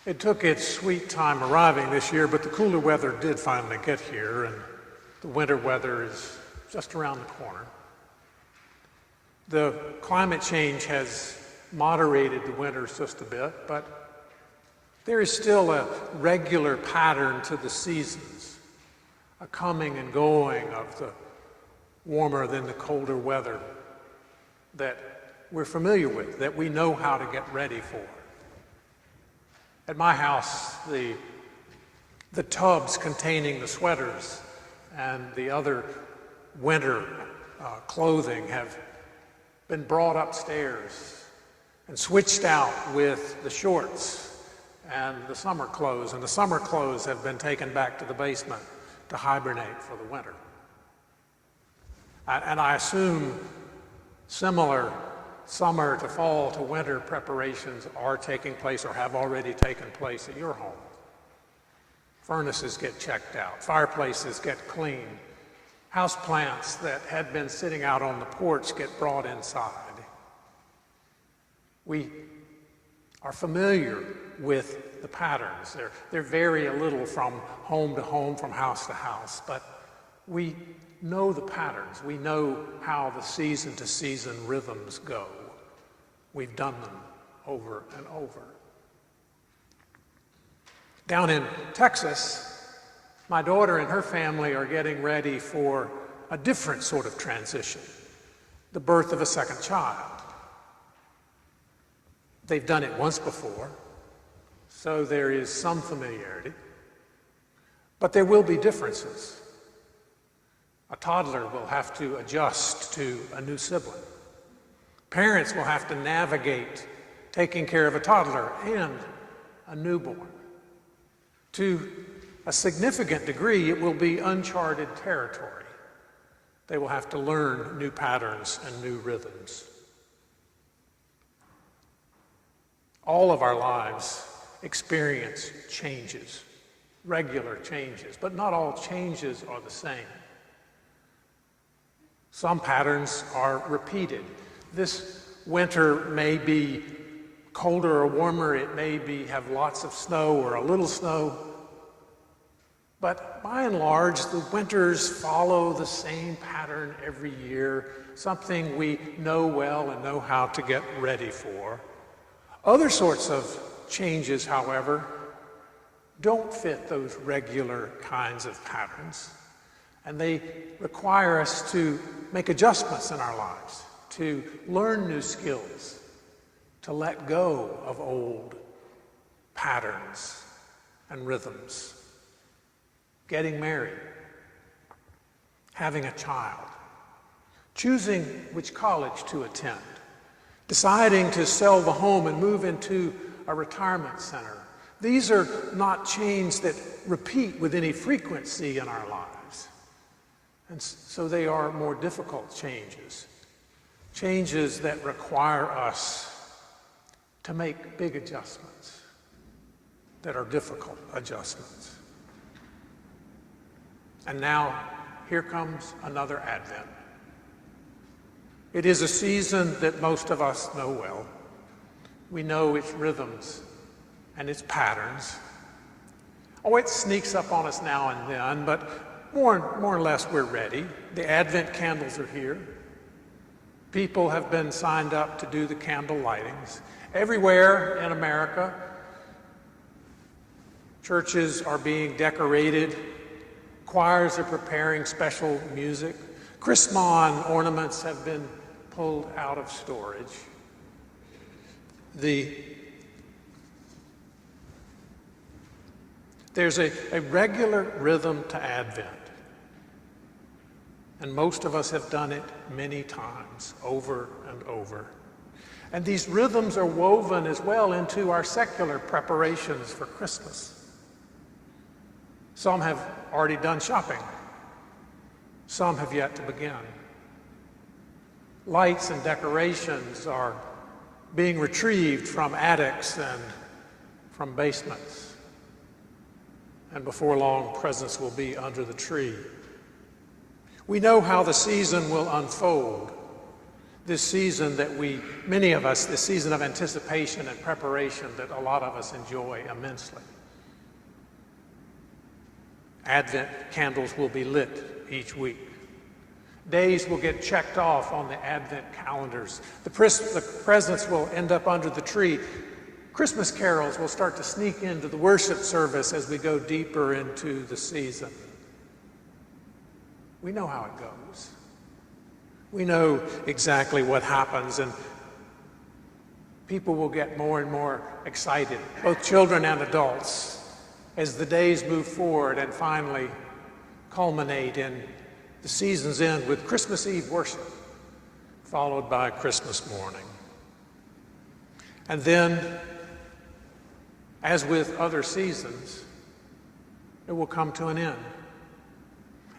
It took its sweet time arriving this year, but the cooler weather did finally get here, and the winter weather is just around the corner. The climate change has moderated the winters just a bit, but there is still a regular pattern to the seasons, a coming and going of the warmer than the colder weather that we're familiar with, that we know how to get ready for. At my house, the tubs containing the sweaters and the other winter clothing have been brought upstairs and switched out with the shorts and the summer clothes, and the summer clothes have been taken back to the basement to hibernate for the winter. And I assume similar summer to fall to winter preparations are taking place or have already taken place at your home. Furnaces get checked out, fireplaces get cleaned, houseplants that had been sitting out on the porch get brought inside. We are familiar with the patterns. They vary a little from home to home, from house to house, but we know the patterns. We know how the season to season rhythms go. We've done them over and over. Down in Texas, my daughter and her family are getting ready for a different sort of transition, the birth of a second child. They've done it once before, so there is some familiarity, but there will be differences. A toddler will have to adjust to a new sibling. Parents will have to navigate taking care of a toddler and a newborn. To a significant degree, it will be uncharted territory. They will have to learn new patterns and new rhythms. All of our lives experience changes, regular changes, but not all changes are the same. Some patterns are repeated. This winter may be colder or warmer, it may have lots of snow or a little snow, but by and large, the winters follow the same pattern every year, something we know well and know how to get ready for. Other sorts of changes, however, don't fit those regular kinds of patterns, and they require us to make adjustments in our lives, to learn new skills, to let go of old patterns and rhythms. Getting married, having a child, choosing which college to attend, deciding to sell the home and move into a retirement center. These are not changes that repeat with any frequency in our lives. And so they are more difficult changes, changes that require us to make big adjustments, that are difficult adjustments. And now, here comes another Advent. It is a season that most of us know well. We know its rhythms and its patterns. Oh, it sneaks up on us now and then, but more or less we're ready. The Advent candles are here. People have been signed up to do the candle lightings. Everywhere in America, churches are being decorated. Choirs are preparing special music. Christmas ornaments have been pulled out of storage. There's a regular rhythm to Advent, and most of us have done it many times, over and over. And these rhythms are woven as well into our secular preparations for Christmas. Some have already done shopping. Some have yet to begin. Lights and decorations are being retrieved from attics and from basements. And before long, presents will be under the tree. We know how the season will unfold. This season that many of us, this season of anticipation and preparation that a lot of us enjoy immensely. Advent candles will be lit each week. Days will get checked off on the Advent calendars. The presents will end up under the tree. Christmas carols will start to sneak into the worship service as we go deeper into the season. We know how it goes. We know exactly what happens, and people will get more and more excited, both children and adults, as the days move forward and finally culminate in the season's end with Christmas Eve worship, followed by Christmas morning. And then, as with other seasons, it will come to an end.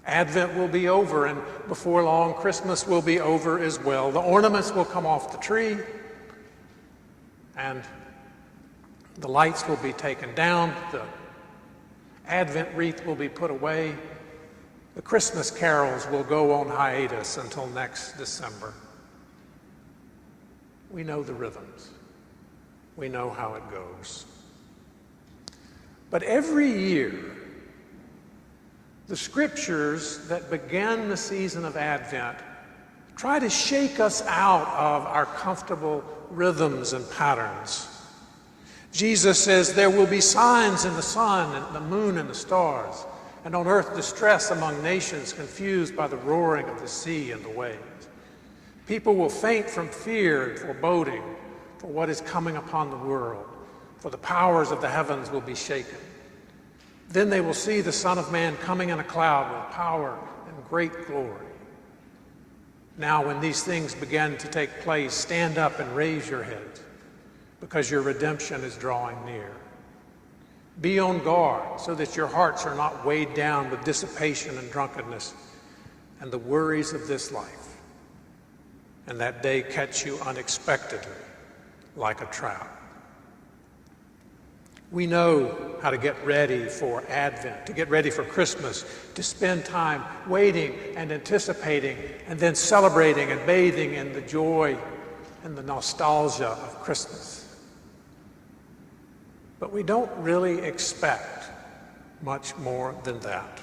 Advent will be over, and before long, Christmas will be over as well. The ornaments will come off the tree, and the lights will be taken down. The Advent wreath will be put away. The Christmas carols will go on hiatus until next December. We know the rhythms. We know how it goes. But every year, the scriptures that begin the season of Advent try to shake us out of our comfortable rhythms and patterns. Jesus says there will be signs in the sun and the moon and the stars, and on earth distress among nations confused by the roaring of the sea and the waves. People will faint from fear and foreboding for what is coming upon the world, for the powers of the heavens will be shaken. Then they will see the Son of Man coming in a cloud with power and great glory. Now, when these things begin to take place, stand up and raise your heads, because your redemption is drawing near. Be on guard so that your hearts are not weighed down with dissipation and drunkenness and the worries of this life, and that day catch you unexpectedly like a trap. We know how to get ready for Advent, to get ready for Christmas, to spend time waiting and anticipating and then celebrating and bathing in the joy and the nostalgia of Christmas. But we don't really expect much more than that.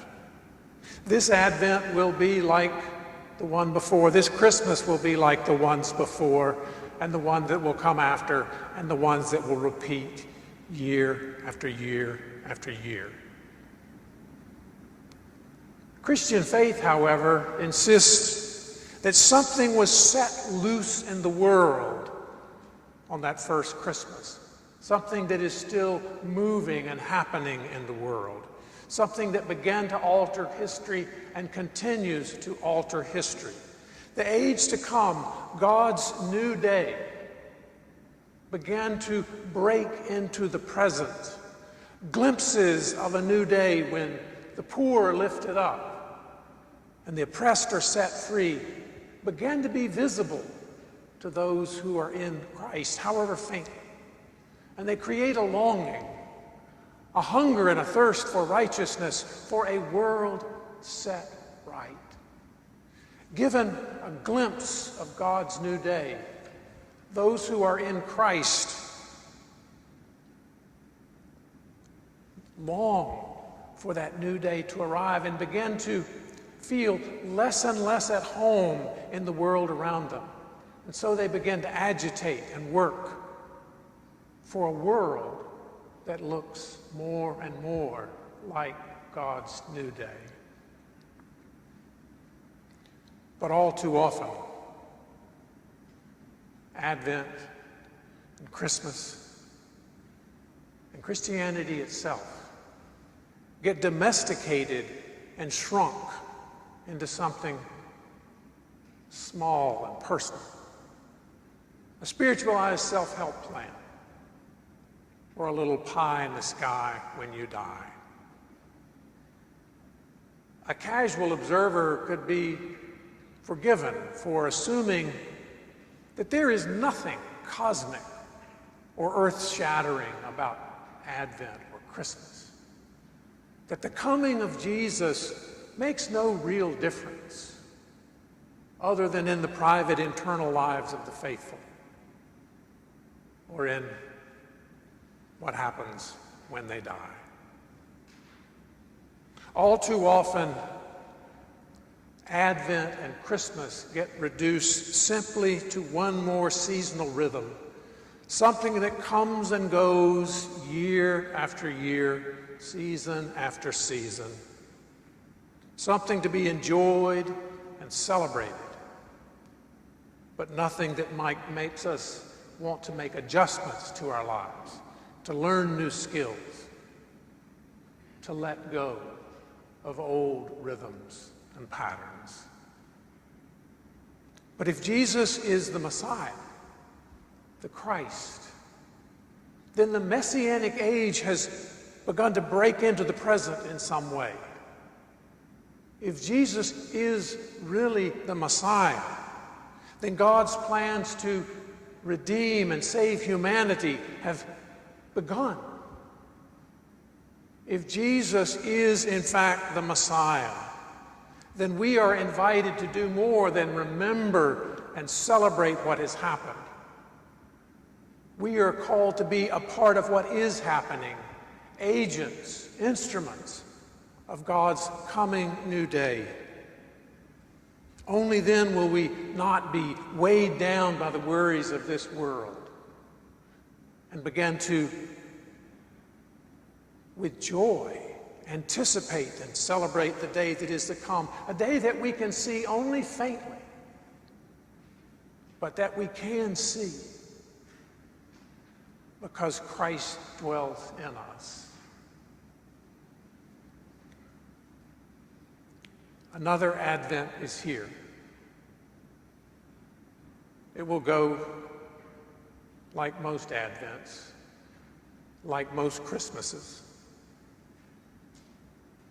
This Advent will be like the one before. This Christmas will be like the ones before, and the one that will come after, and the ones that will repeat year after year after year. Christian faith, however, insists that something was set loose in the world on that first Christmas. Something that is still moving and happening in the world. Something that began to alter history and continues to alter history. The age to come, God's new day, began to break into the present. Glimpses of a new day when the poor are lifted up and the oppressed are set free began to be visible to those who are in Christ, however faintly. And they create a longing, a hunger and a thirst for righteousness, for a world set right. Given a glimpse of God's new day, those who are in Christ long for that new day to arrive and begin to feel less and less at home in the world around them. And so they begin to agitate and work for a world that looks more and more like God's new day. But all too often, Advent and Christmas and Christianity itself get domesticated and shrunk into something small and personal. A spiritualized self-help plan, or a little pie in the sky when you die. A casual observer could be forgiven for assuming that there is nothing cosmic or earth-shattering about Advent or Christmas. That the coming of Jesus makes no real difference. other than in the private internal lives of the faithful, or in what happens when they die. All too often, Advent and Christmas get reduced simply to one more seasonal rhythm, something that comes and goes year after year, season after season, something to be enjoyed and celebrated, but nothing that makes us want to make adjustments to our lives, to learn new skills, to let go of old rhythms and patterns. But if Jesus is the Messiah, the Christ, then the Messianic age has begun to break into the present in some way. If Jesus is really the Messiah, then God's plans to redeem and save humanity have begun. If Jesus is in fact the Messiah, then we are invited to do more than remember and celebrate what has happened. We are called to be a part of what is happening, agents, instruments of God's coming new day. Only then will we not be weighed down by the worries of this world and begin to, with joy, anticipate and celebrate the day that is to come, a day that we can see only faintly, but that we can see because Christ dwells in us. Another Advent is here. It will go like most Advents, like most Christmases.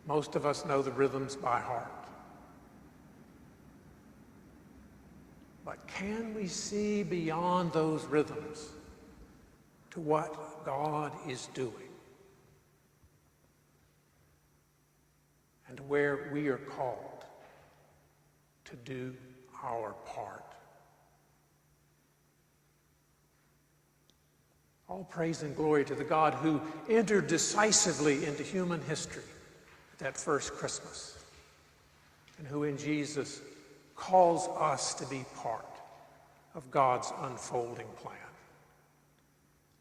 Most of us know the rhythms by heart. But can we see beyond those rhythms to what God is doing and where we are called to do our part? All praise and glory to the God who entered decisively into human history that first Christmas, and who in Jesus calls us to be part of God's unfolding plan.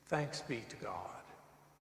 Thanks be to God.